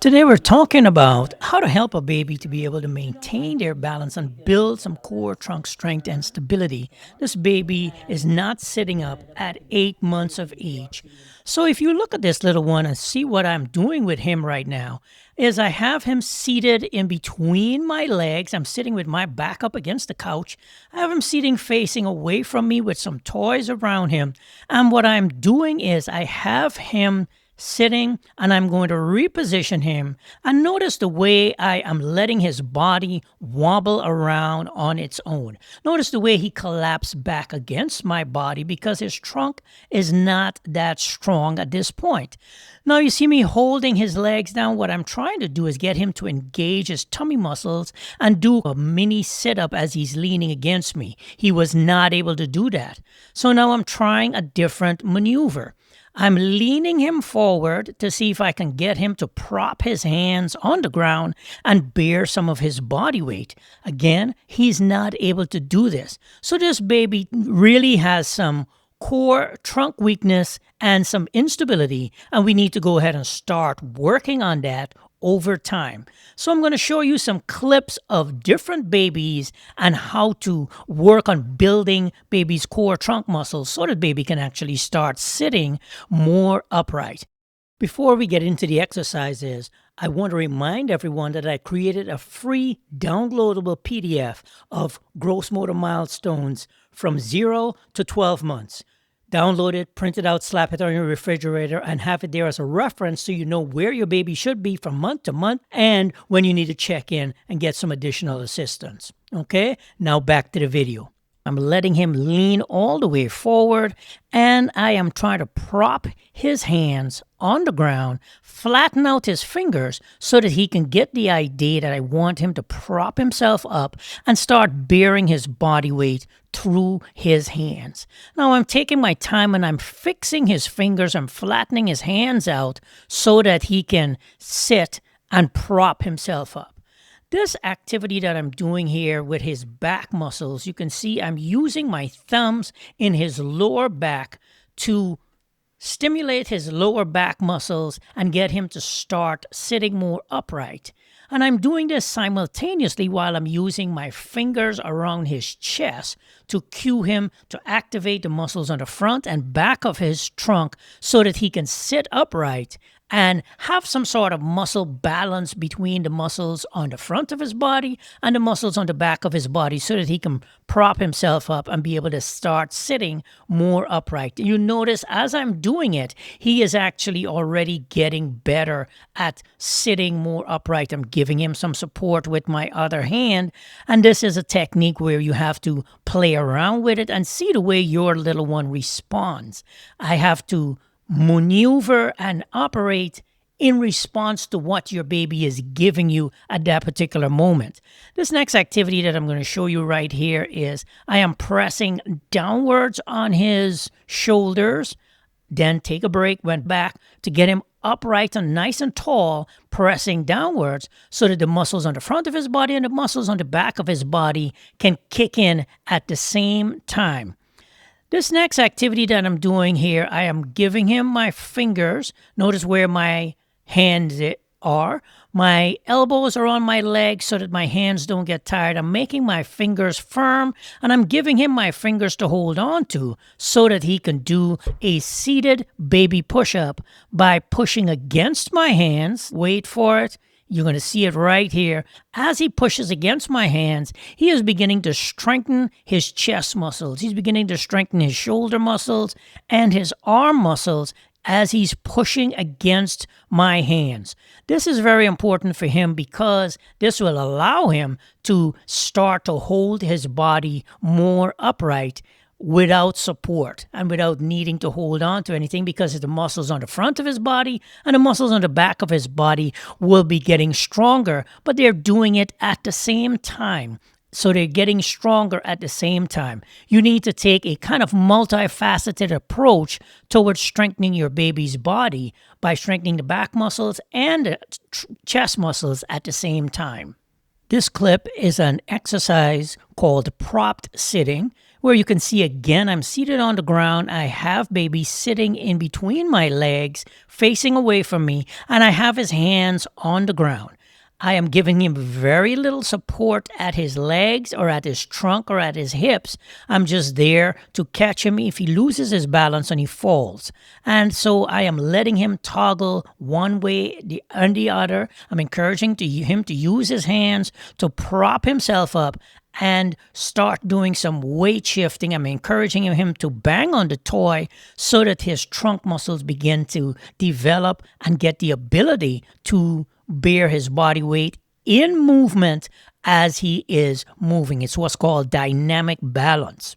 Today, we're talking about how to help a baby to be able to maintain their balance and build some core trunk strength and stability. This baby is not sitting up at 8 months of age. So, if you look at this little one and see what I'm doing with him right now, is I have him seated in between my legs. I'm sitting with my back up against the couch. I have him sitting facing away from me with some toys around him. And what I'm doing is I have him sitting and I'm going to reposition him. And notice the way I am letting his body wobble around on its own. Notice the way he collapsed back against my body because his trunk is not that strong at this point. Now you see me holding his legs down. What I'm trying to do is get him to engage his tummy muscles and do a mini sit-up as he's leaning against me. He was not able to do that. So now I'm trying a different maneuver. I'm leaning him forward to see if I can get him to prop his hands on the ground and bear some of his body weight. Again, he's not able to do this. So this baby really has some core trunk weakness and some instability, and we need to go ahead and start working on that over time. So I'm going to show you some clips of different babies and how to work on building baby's core trunk muscles so that baby can actually start sitting more upright. Before we get into the exercises, I want to remind everyone that I created a free downloadable PDF of gross motor milestones from 0 to 12 months. Download it, print it out, slap it on your refrigerator, and have it there as a reference so you know where your baby should be from month to month and when you need to check in and get some additional assistance. Okay, now back to the video. I'm letting him lean all the way forward, and I am trying to prop his hands on the ground, flatten out his fingers so that he can get the idea that I want him to prop himself up and start bearing his body weight through his hands. Now I'm taking my time and I'm fixing his fingers. I'm flattening his hands out so that he can sit and prop himself up. This activity that I'm doing here with his back muscles, you can see I'm using my thumbs in his lower back to stimulate his lower back muscles and get him to start sitting more upright. And I'm doing this simultaneously while I'm using my fingers around his chest to cue him to activate the muscles on the front and back of his trunk so that he can sit upright and have some sort of muscle balance between the muscles on the front of his body and the muscles on the back of his body so that he can prop himself up and be able to start sitting more upright. You notice as I'm doing it, he is actually already getting better at sitting more upright. I'm giving him some support with my other hand, and this is a technique where you have to play around with it and see the way your little one responds. I have to maneuver and operate in response to what your baby is giving you at that particular moment. This next activity that I'm going to show you right here is I am pressing downwards on his shoulders, then take a break, went back to get him upright and nice and tall, pressing downwards so that the muscles on the front of his body and the muscles on the back of his body can kick in at the same time. This next activity that I'm doing here, I am giving him my fingers. Notice where my hands are. My elbows are on my legs so that my hands don't get tired. I'm making my fingers firm, and I'm giving him my fingers to hold on to so that he can do a seated baby push-up by pushing against my hands. Wait for it. You're going to see it right here. As he pushes against my hands, he is beginning to strengthen his chest muscles. He's beginning to strengthen his shoulder muscles and his arm muscles as he's pushing against my hands. This is very important for him because this will allow him to start to hold his body more upright without support and without needing to hold on to anything, because the muscles on the front of his body and the muscles on the back of his body will be getting stronger, but they're doing it at the same time. So they're getting stronger at the same time. You need to take a kind of multifaceted approach towards strengthening your baby's body by strengthening the back muscles and the chest muscles at the same time. This clip is an exercise called propped sitting, where you can see again, I'm seated on the ground. I have baby sitting in between my legs, facing away from me, and I have his hands on the ground. I am giving him very little support at his legs or at his trunk or at his hips. I'm just there to catch him if he loses his balance and he falls. And so I am letting him toggle one way and the other. I'm encouraging him to use his hands to prop himself up and start doing some weight shifting. I'm encouraging him to bang on the toy so that his trunk muscles begin to develop and get the ability to bear his body weight in movement as he is moving. It's what's called dynamic balance.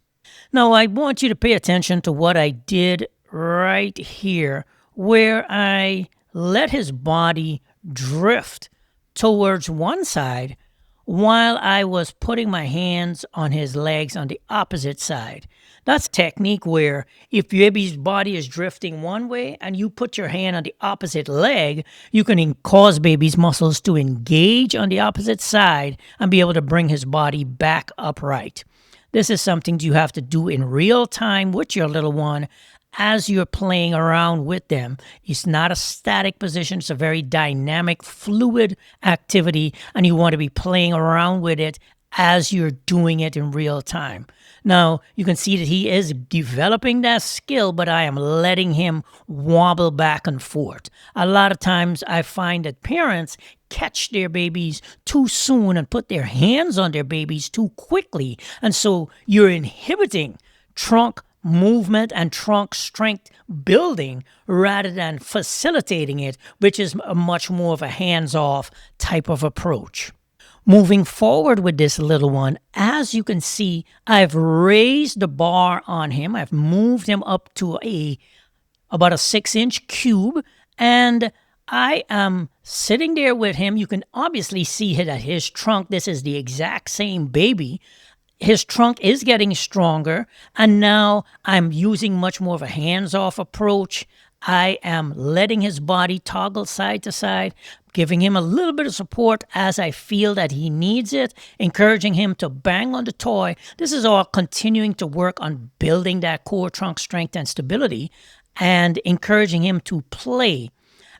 Now, I want you to pay attention to what I did right here, where I let his body drift towards one side while I was putting my hands on his legs on the opposite side. That's a technique where if your baby's body is drifting one way and you put your hand on the opposite leg, you can cause baby's muscles to engage on the opposite side and be able to bring his body back upright. This is something you have to do in real time with your little one as you're playing around with them. It's not a static position. It's a very dynamic, fluid activity, and you want to be playing around with it as you're doing it in real time. Now, you can see that he is developing that skill, but I am letting him wobble back and forth. A lot of times I find that parents catch their babies too soon and put their hands on their babies too quickly. And so you're inhibiting trunk movement and trunk strength building rather than facilitating it, which is a much more of a hands-off type of approach. Moving forward with this little one, as you can see, I've raised the bar on him. I've moved him up to about a 6-inch cube, and I am sitting there with him. You can obviously see that his trunk, this is the exact same baby. His trunk is getting stronger, and now I'm using much more of a hands-off approach. I am letting his body toggle side to side, giving him a little bit of support as I feel that he needs it, encouraging him to bang on the toy. This is all continuing to work on building that core trunk strength and stability and encouraging him to play.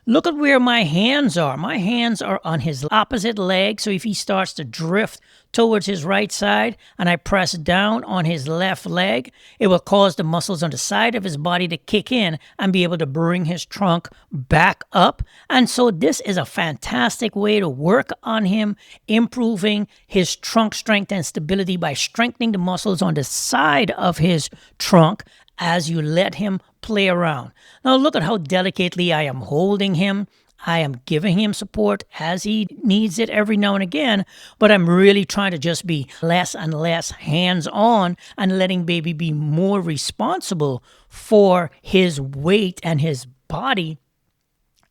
Look at where my hands are. My hands are on his opposite leg, so if he starts to drift towards his right side and I press down on his left leg, it will cause the muscles on the side of his body to kick in and be able to bring his trunk back up. And so this is a fantastic way to work on him, improving his trunk strength and stability by strengthening the muscles on the side of his trunk as you let him play around. Now look at how delicately I am holding him. I am giving him support as he needs it every now and again, but I'm really trying to just be less and less hands-on and letting baby be more responsible for his weight and his body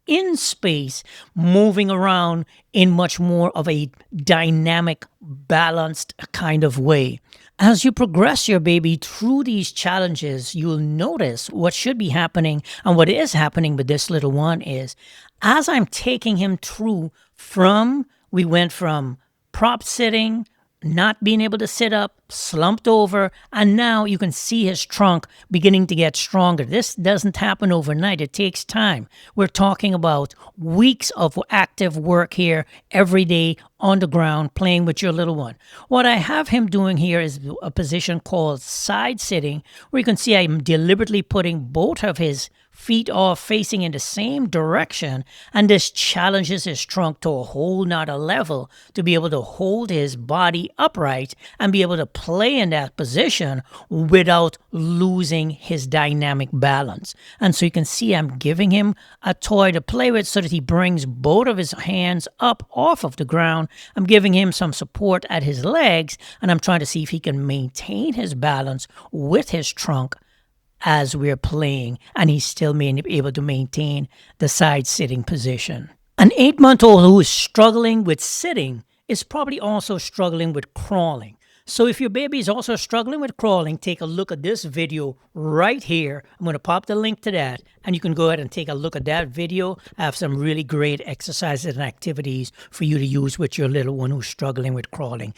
in space, moving around in much more of a dynamic, balanced kind of way. As you progress your baby through these challenges, you'll notice what should be happening and what is happening with this little one is, as I'm taking him through we went from prop sitting, not being able to sit up, slumped over, and now you can see his trunk beginning to get stronger. This doesn't happen overnight. It takes time. We're talking about weeks of active work here every day on the ground playing with your little one. What I have him doing here is a position called side sitting, where you can see I'm deliberately putting both of his feet are facing in the same direction, and this challenges his trunk to a whole nother level to be able to hold his body upright and be able to play in that position without losing his dynamic balance. And so you can see I'm giving him a toy to play with so that he brings both of his hands up off of the ground. I'm giving him some support at his legs, and I'm trying to see if he can maintain his balance with his trunk as we're playing, and he's still being able to maintain the side sitting position. An 8-month-old who is struggling with sitting is probably also struggling with crawling. So if your baby is also struggling with crawling, take a look at this video right here. I'm going to pop the link to that, and you can go ahead and take a look at that video. I have some really great exercises and activities for you to use with your little one who's struggling with crawling.